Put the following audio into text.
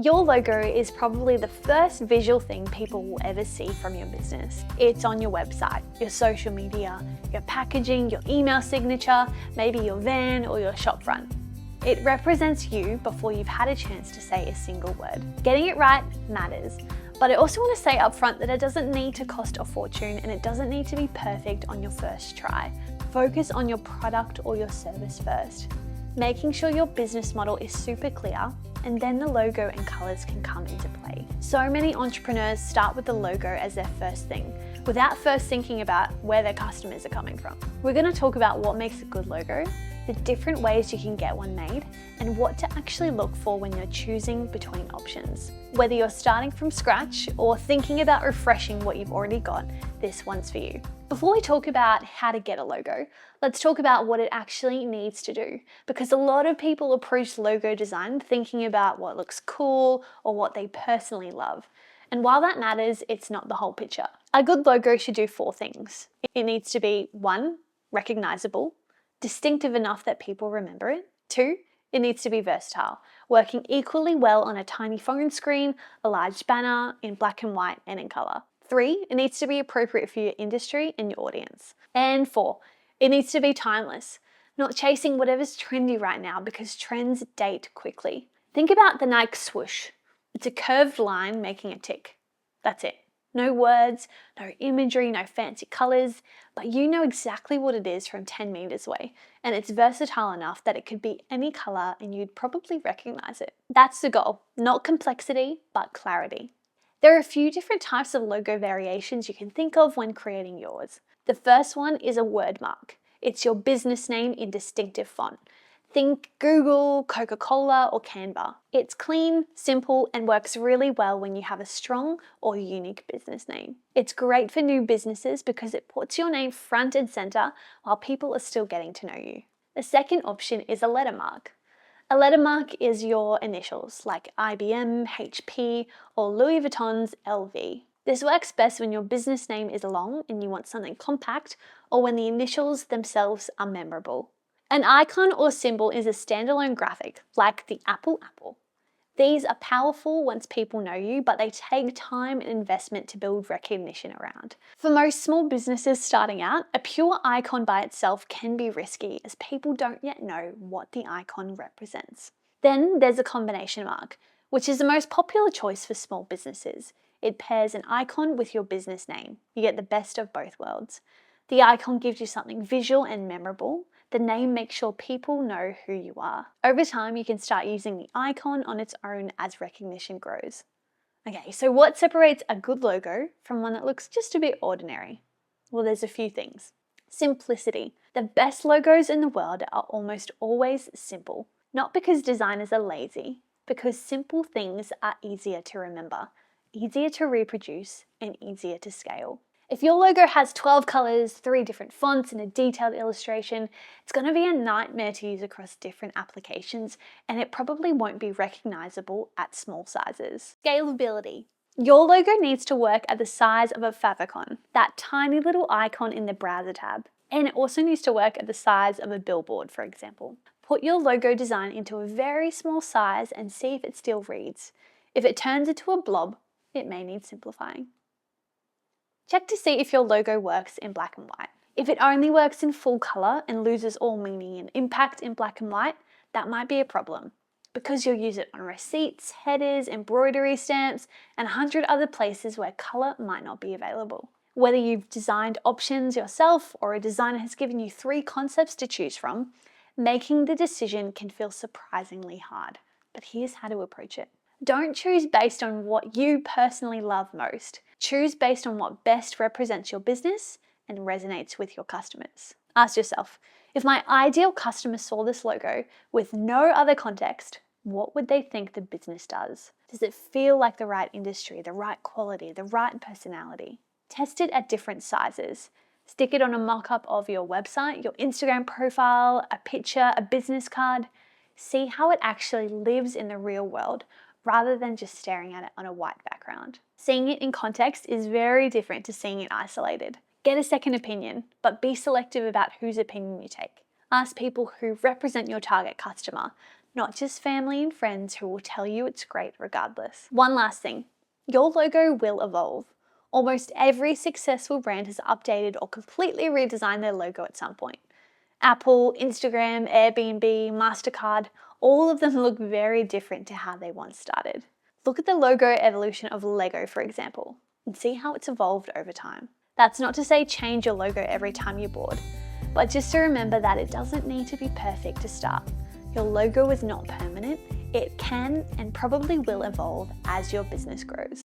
Your logo is probably the first visual thing people will ever see from your business. It's on your website, your social media, your packaging, your email signature, maybe your van or your shop front. It represents you before you've had a chance to say a single word. Getting it right matters, but I also want to say up front that it doesn't need to cost a fortune and it doesn't need to be perfect on your first try. Focus on your product or your service first, making sure your business model is super clear, and then the logo and colours can come into play. So many entrepreneurs start with the logo as their first thing, without first thinking about where their customers are coming from. We're going to talk about what makes a good logo, the different ways you can get one made, and what to actually look for when you're choosing between options. Whether you're starting from scratch or thinking about refreshing what you've already got, this one's for you. Before we talk about how to get a logo, let's talk about what it actually needs to do, because a lot of people approach logo design thinking about what looks cool or what they personally love. And while that matters, it's not the whole picture. A good logo should do 4 things. It needs to be 1, recognizable, distinctive enough that people remember it. 2, it needs to be versatile, working equally well on a tiny phone screen, a large banner, in black and white, and in color. 3, it needs to be appropriate for your industry and your audience. And 4, it needs to be timeless, not chasing whatever's trendy right now because trends date quickly. Think about the Nike swoosh. It's a curved line making a tick. That's it. No words, no imagery, no fancy colors, but you know exactly what it is from 10 meters away, and it's versatile enough that it could be any color and you'd probably recognize it. That's the goal, not complexity, but clarity. There are a few different types of logo variations you can think of when creating yours. The first one is a word mark. It's your business name in distinctive font. Think Google, Coca-Cola, or Canva. It's clean, simple, and works really well when you have a strong or unique business name. It's great for new businesses because it puts your name front and center while people are still getting to know you. The second option is a letter mark. A letter mark is your initials, like IBM, HP, or Louis Vuitton's LV. This works best when your business name is long and you want something compact, or when the initials themselves are memorable. An icon or symbol is a standalone graphic, like the Apple. These are powerful once people know you, but they take time and investment to build recognition around. For most small businesses starting out, a pure icon by itself can be risky as people don't yet know what the icon represents. Then there's a combination mark, which is the most popular choice for small businesses. It pairs an icon with your business name. You get the best of both worlds. The icon gives you something visual and memorable. The name makes sure people know who you are. Over time, you can start using the icon on its own as recognition grows. Okay, so what separates a good logo from one that looks just a bit ordinary? Well, there's a few things. Simplicity. The best logos in the world are almost always simple. Not because designers are lazy, because simple things are easier to remember, easier to reproduce, and easier to scale. If your logo has 12 colors, 3 different fonts, and a detailed illustration, it's going to be a nightmare to use across different applications, and it probably won't be recognizable at small sizes. Scalability. Your logo needs to work at the size of a favicon, that tiny little icon in the browser tab. And it also needs to work at the size of a billboard, for example. Put your logo design into a very small size and see if it still reads. If it turns into a blob, it may need simplifying. Check to see if your logo works in black and white. If it only works in full color and loses all meaning and impact in black and white, that might be a problem, because you'll use it on receipts, headers, embroidery stamps, and 100 other places where color might not be available. Whether you've designed options yourself or a designer has given you 3 concepts to choose from, making the decision can feel surprisingly hard. But here's how to approach it. Don't choose based on what you personally love most. Choose based on what best represents your business and resonates with your customers. Ask yourself, if my ideal customer saw this logo with no other context, what would they think the business does? Does it feel like the right industry, the right quality, the right personality? Test it at different sizes. Stick it on a mock-up of your website, your Instagram profile, a picture, a business card. See how it actually lives in the real world, rather than just staring at it on a white background. Seeing it in context is very different to seeing it isolated. Get a second opinion, but be selective about whose opinion you take. Ask people who represent your target customer, not just family and friends who will tell you it's great regardless. One last thing, your logo will evolve. Almost every successful brand has updated or completely redesigned their logo at some point. Apple, Instagram, Airbnb, MasterCard, all of them look very different to how they once started. Look at the logo evolution of Lego, for example, and see how it's evolved over time. That's not to say change your logo every time you're bored, but just to remember that it doesn't need to be perfect to start. Your logo is not permanent. It can and probably will evolve as your business grows.